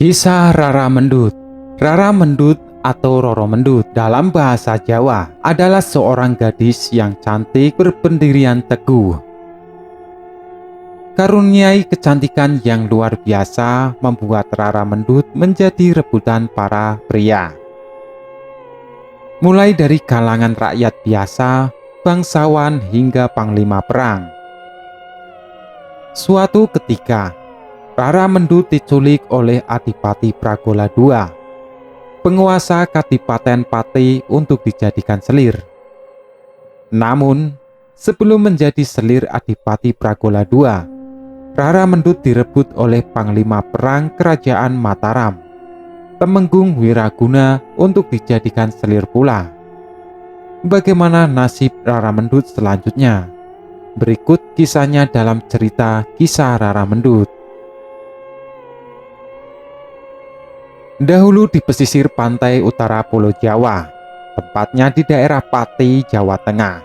Kisah Rara Mendut. Rara Mendut atau Roro Mendut dalam bahasa Jawa adalah seorang gadis yang cantik berpendirian teguh. Karuniai kecantikan yang luar biasa membuat Rara Mendut menjadi rebutan para pria. Mulai dari kalangan rakyat biasa, bangsawan hingga panglima perang. Suatu ketika, Rara Mendut diculik oleh Adipati Pragola II, penguasa Kadipaten Pati, untuk dijadikan selir. Namun, sebelum menjadi selir Adipati Pragola II, Rara Mendut direbut oleh Panglima Perang Kerajaan Mataram, Temenggung Wiraguna, untuk dijadikan selir pula. Bagaimana nasib Rara Mendut selanjutnya? Berikut kisahnya dalam cerita Kisah Rara Mendut. Dahulu di pesisir pantai utara Pulau Jawa, tepatnya di daerah Pati, Jawa Tengah,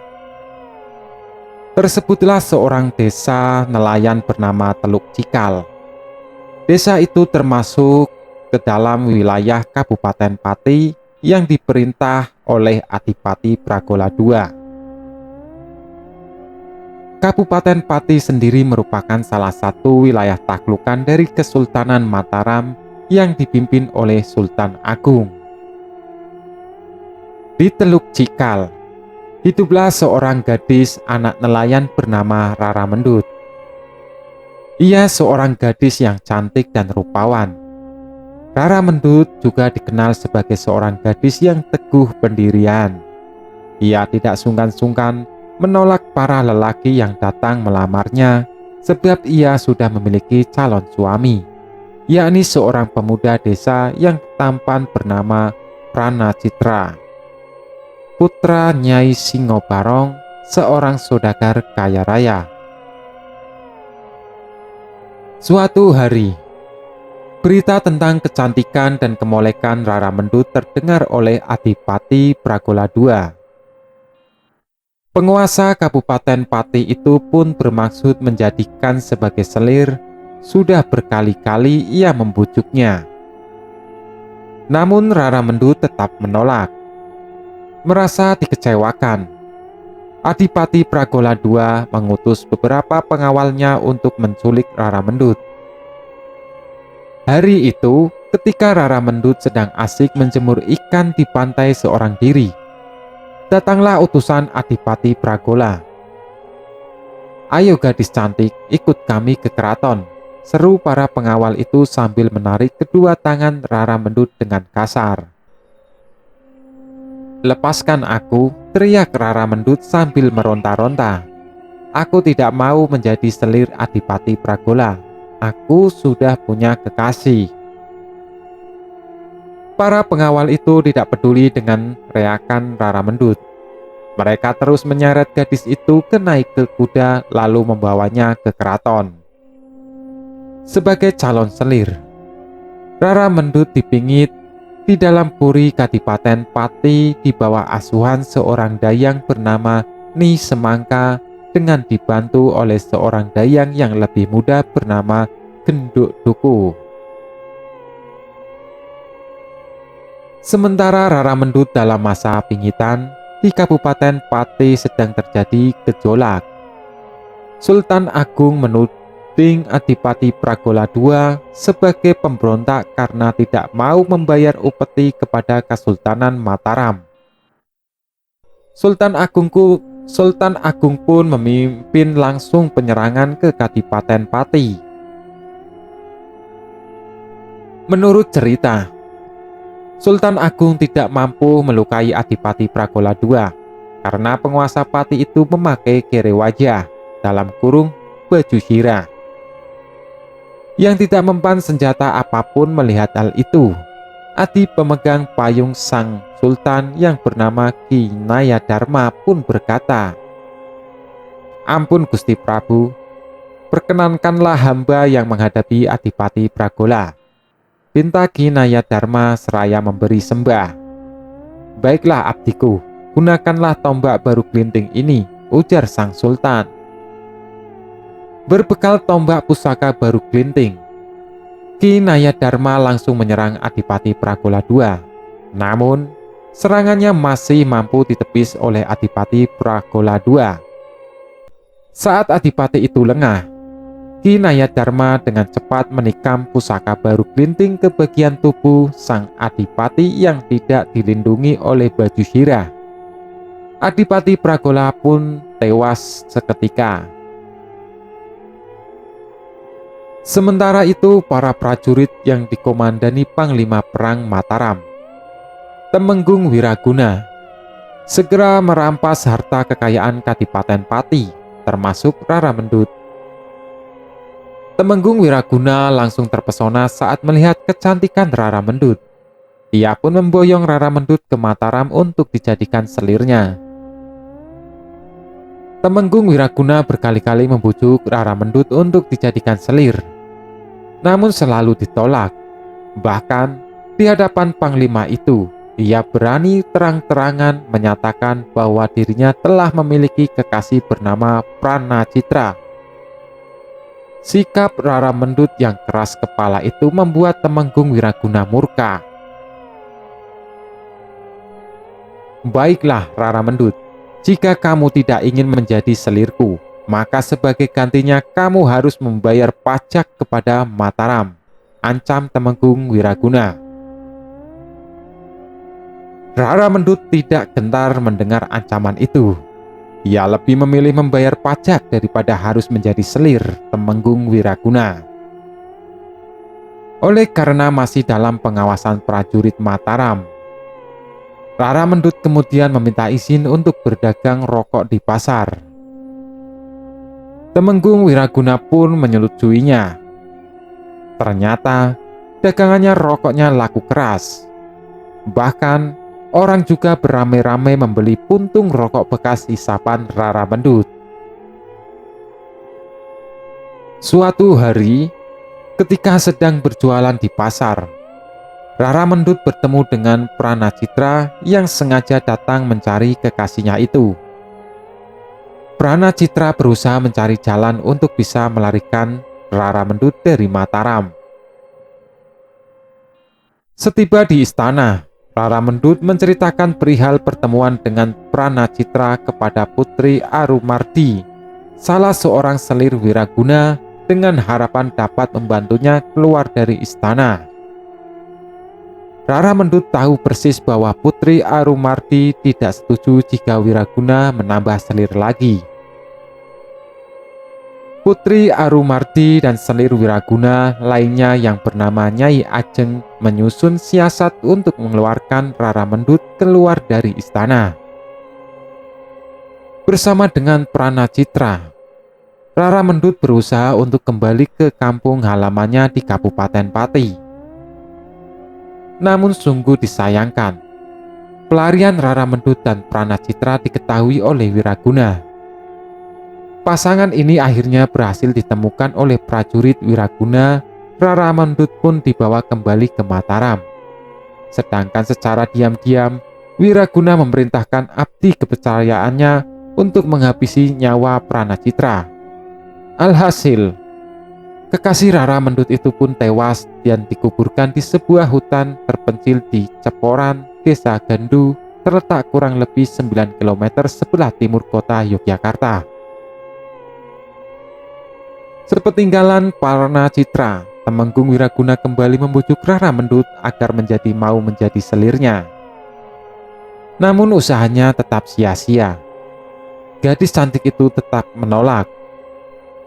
tersebutlah seorang desa nelayan bernama Teluk Cikal. Desa itu termasuk ke dalam wilayah Kabupaten Pati yang diperintah oleh Adipati Pragola II. Kabupaten Pati sendiri merupakan salah satu wilayah taklukan dari Kesultanan Mataram yang dipimpin oleh Sultan Agung. Di Teluk Cikal, hiduplah seorang gadis anak nelayan bernama Rara Mendut. Ia seorang gadis yang cantik dan rupawan. Rara Mendut juga dikenal sebagai seorang gadis yang teguh pendirian. Ia tidak sungkan-sungkan menolak para lelaki yang datang melamarnya, sebab ia sudah memiliki calon suami, yakni seorang pemuda desa yang tampan bernama Prana Citra, putra Nyai Singobarong, seorang saudagar kaya raya. Suatu hari, berita tentang kecantikan dan kemolekan Rara Mendut terdengar oleh Adipati Pragola II. Penguasa Kabupaten Pati itu pun bermaksud menjadikan sebagai selir. Sudah berkali-kali ia membujuknya. Namun Rara Mendut tetap menolak. Merasa dikecewakan, Adipati Pragola II mengutus beberapa pengawalnya untuk menculik Rara Mendut. Hari itu, ketika Rara Mendut sedang asik menjemur ikan di pantai seorang diri, datanglah utusan Adipati Pragola. "Ayo gadis cantik, ikut kami ke keraton," seru para pengawal itu sambil menarik kedua tangan Rara Mendut dengan kasar. "Lepaskan aku," teriak Rara Mendut sambil meronta-ronta. "Aku tidak mau menjadi selir Adipati Pragola. Aku sudah punya kekasih." Para pengawal itu tidak peduli dengan reakan Rara Mendut. Mereka terus menyeret gadis itu ke naik ke kuda lalu membawanya ke keraton. Sebagai calon selir, Rara Mendut dipingit di dalam puri Kadipaten Pati di bawah asuhan seorang dayang bernama Ni Semangka dengan dibantu oleh seorang dayang yang lebih muda bernama Genduk Duku. Sementara Rara Mendut dalam masa pingitan, di Kabupaten Pati sedang terjadi gejolak. Sultan Agung menuding Adipati Pragola II sebagai pemberontak karena tidak mau membayar upeti kepada Kesultanan Mataram. Sultan Agung pun memimpin langsung penyerangan ke Kadipaten Pati. Menurut cerita, Sultan Agung tidak mampu melukai Adipati Pragola II karena penguasa Pati itu memakai kere wajah dalam kurung baju syirah yang tidak mempan senjata apapun. Melihat hal itu, Adi pemegang payung sang sultan yang bernama Ki Nayadharma pun berkata, "Ampun Gusti Prabu, perkenankanlah hamba yang menghadapi Adipati Pragola." Pinta Ki Nayadharma seraya memberi sembah. "Baiklah abdiku, gunakanlah tombak baru gelinting ini," ujar sang sultan. Berbekal tombak pusaka baru gelinting, Ki Nayadharma langsung menyerang Adipati Pragola II. Namun, serangannya masih mampu ditepis oleh Adipati Pragola II. Saat Adipati itu lengah, Ki Nayadharma dengan cepat menikam pusaka baru glinting ke bagian tubuh sang Adipati yang tidak dilindungi oleh baju zirah. Adipati Pragola pun tewas seketika. Sementara itu, para prajurit yang dikomandani Panglima Perang Mataram, Temenggung Wiraguna, segera merampas harta kekayaan Kadipaten Pati, termasuk Rara Mendut. Temenggung Wiraguna langsung terpesona saat melihat kecantikan Rara Mendut. Ia pun memboyong Rara Mendut ke Mataram untuk dijadikan selirnya. Temenggung Wiraguna berkali-kali membujuk Rara Mendut untuk dijadikan selir, namun selalu ditolak. Bahkan di hadapan Panglima itu, ia berani terang-terangan menyatakan bahwa dirinya telah memiliki kekasih bernama Pranacitra. Sikap Rara Mendut yang keras kepala itu membuat Temenggung Wiraguna murka. "Baiklah Rara Mendut, jika kamu tidak ingin menjadi selirku, maka sebagai gantinya kamu harus membayar pajak kepada Mataram," ancam Temenggung Wiraguna. Rara Mendut tidak gentar mendengar ancaman itu. Ia lebih memilih membayar pajak daripada harus menjadi selir Temenggung Wiraguna. Oleh karena masih dalam pengawasan prajurit Mataram, Rara Mendut kemudian meminta izin untuk berdagang rokok di pasar. Temenggung Wiraguna pun menyetujuinya. Ternyata dagangannya rokoknya laku keras. Bahkan orang juga beramai-ramai membeli puntung rokok bekas hisapan Rara Mendut. Suatu hari, ketika sedang berjualan di pasar, Rara Mendut bertemu dengan Pranacitra yang sengaja datang mencari kekasihnya itu. Pranacitra berusaha mencari jalan untuk bisa melarikan Rara Mendut dari Mataram. Setiba di istana, Rara Mendut menceritakan perihal pertemuan dengan Pranacitra kepada Putri Arumardi, salah seorang selir Wiraguna, dengan harapan dapat membantunya keluar dari istana. Rara Mendut tahu persis bahwa Putri Arumardi tidak setuju jika Wiraguna menambah selir lagi. Putri Arumardi dan selir Wiraguna lainnya yang bernama Nyai Ajeng menyusun siasat untuk mengeluarkan Rara Mendut keluar dari istana. Bersama dengan Pranacitra, Rara Mendut berusaha untuk kembali ke kampung halamannya di Kabupaten Pati. Namun sungguh disayangkan, pelarian Rara Mendut dan Pranacitra diketahui oleh Wiraguna. Pasangan ini akhirnya berhasil ditemukan oleh prajurit Wiraguna. Rara Mendut pun dibawa kembali ke Mataram. Sedangkan secara diam-diam, Wiraguna memerintahkan abdi kepercayaannya untuk menghabisi nyawa Pranacitra. Alhasil, kekasih Rara Mendut itu pun tewas dan dikuburkan di sebuah hutan terpencil di Ceporan, Desa Gandu, terletak kurang lebih 9 km sebelah timur kota Yogyakarta. Sepeninggalan Pranacitra, Temenggung Wiraguna kembali membujuk Rara Mendut agar mau menjadi selirnya. Namun usahanya tetap sia-sia. Gadis cantik itu tetap menolak.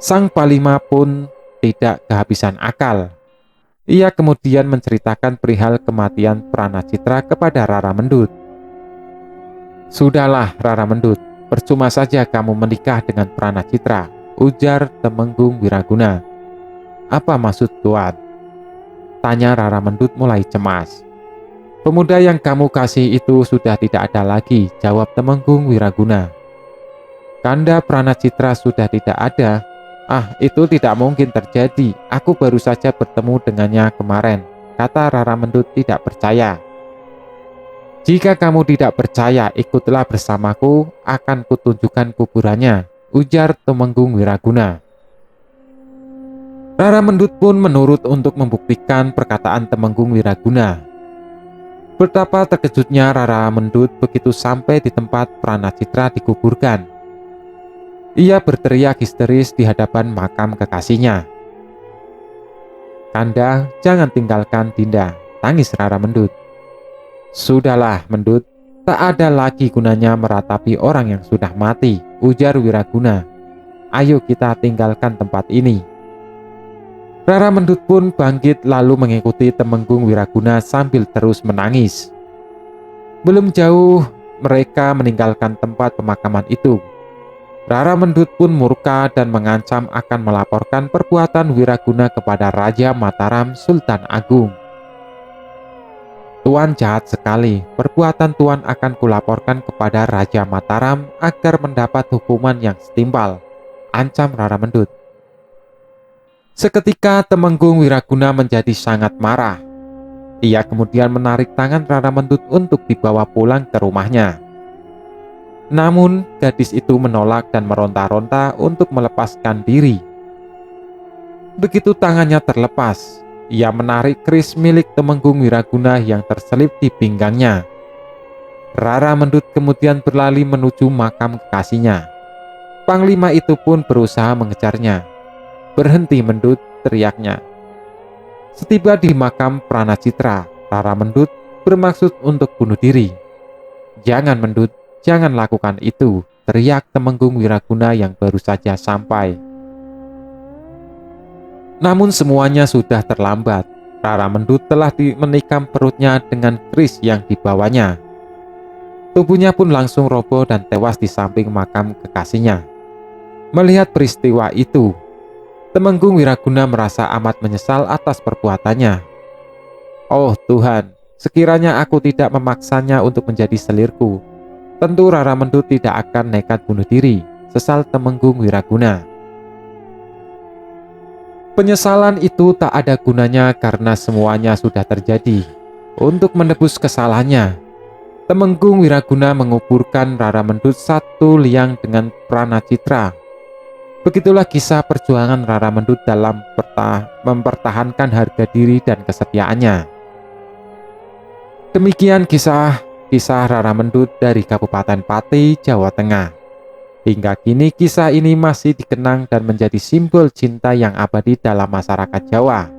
Sang Panglima pun tidak kehabisan akal. Ia kemudian menceritakan perihal kematian Pranacitra kepada Rara Mendut. "Sudahlah Rara Mendut, percuma saja kamu menikah dengan Pranacitra," ujar Temenggung Wiraguna. "Apa maksud Tuan?" tanya Rara Mendut mulai cemas. "Pemuda yang kamu kasih itu sudah tidak ada lagi," jawab Temenggung Wiraguna. "Kanda Pranacitra sudah tidak ada." "Ah, itu tidak mungkin terjadi. Aku baru saja bertemu dengannya kemarin," kata Rara Mendut tidak percaya. "Jika kamu tidak percaya, ikutlah bersamaku, akan kutunjukkan kuburannya," ujar Temenggung Wiraguna. Rara Mendut pun menurut untuk membuktikan perkataan Temenggung Wiraguna. Betapa terkejutnya Rara Mendut begitu sampai di tempat Pranacitra dikuburkan. Ia berteriak histeris di hadapan makam kekasihnya. "Kanda, jangan tinggalkan Dinda," tangis Rara Mendut. "Sudahlah Mendut, tak ada lagi gunanya meratapi orang yang sudah mati," ujar Wiraguna. "Ayo kita tinggalkan tempat ini." Rara Mendut pun bangkit lalu mengikuti Temenggung Wiraguna sambil terus menangis. Belum jauh mereka meninggalkan tempat pemakaman itu. Rara Mendut pun murka dan mengancam akan melaporkan perbuatan Wiraguna kepada Raja Mataram Sultan Agung. "Tuan jahat sekali, perbuatan Tuan akan kulaporkan kepada Raja Mataram agar mendapat hukuman yang setimpal," ancam Rara Mendut. Seketika Temenggung Wiraguna menjadi sangat marah. Ia kemudian menarik tangan Rara Mendut untuk dibawa pulang ke rumahnya. Namun gadis itu menolak dan meronta-ronta untuk melepaskan diri. Begitu tangannya terlepas, ia menarik keris milik Temenggung Wiraguna yang terselip di pinggangnya. Rara Mendut kemudian berlari menuju makam kekasihnya. Panglima itu pun berusaha mengejarnya. "Berhenti Mendut," teriaknya. Setiba di makam Pranacitra, Rara Mendut bermaksud untuk bunuh diri. "Jangan Mendut, jangan lakukan itu," teriak Temenggung Wiraguna yang baru saja sampai. Namun semuanya sudah terlambat. Rara Mendut telah menikam perutnya dengan keris yang dibawanya. Tubuhnya pun langsung roboh dan tewas di samping makam kekasihnya. Melihat peristiwa itu, Temenggung Wiraguna merasa amat menyesal atas perbuatannya. "Oh Tuhan, sekiranya aku tidak memaksanya untuk menjadi selirku, tentu Rara Mendut tidak akan nekat bunuh diri," sesal Temenggung Wiraguna. Penyesalan itu tak ada gunanya karena semuanya sudah terjadi. Untuk menebus kesalahannya, Temenggung Wiraguna menguburkan Rara Mendut satu liang dengan Pranacitra. Begitulah kisah perjuangan Rara Mendut dalam mempertahankan harga diri dan kesetiaannya. Demikian kisah Rara Mendut dari Kabupaten Pati, Jawa Tengah. Hingga kini kisah ini masih dikenang dan menjadi simbol cinta yang abadi dalam masyarakat Jawa.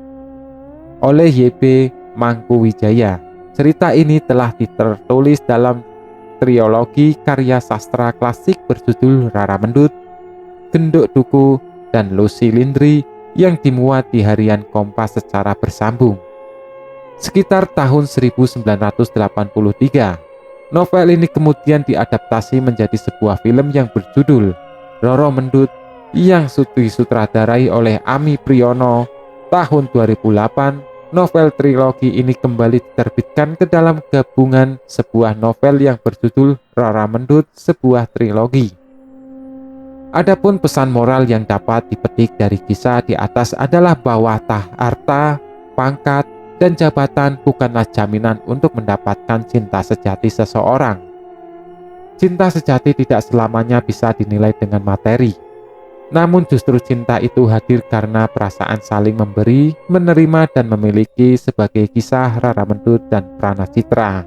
Oleh Y.B. Mangkuwijaya, cerita ini telah tertulis dalam trilogi karya sastra klasik berjudul Rara Mendut, Genduk Duku, dan Lusi Lindri yang dimuat di harian Kompas secara bersambung. Sekitar tahun 1983, novel ini kemudian diadaptasi menjadi sebuah film yang berjudul Roro Mendut yang disutradarai oleh Ami Priyono. Tahun 2008, novel trilogi ini kembali diterbitkan ke dalam gabungan sebuah novel yang berjudul Rara Mendut, sebuah trilogi. Adapun pesan moral yang dapat dipetik dari kisah di atas adalah bahwa harta, pangkat, dan jabatan bukanlah jaminan untuk mendapatkan cinta sejati seseorang. Cinta sejati tidak selamanya bisa dinilai dengan materi. Namun justru cinta itu hadir karena perasaan saling memberi, menerima, dan memiliki, sebagai kisah Rara Mendut dan Pranacitra.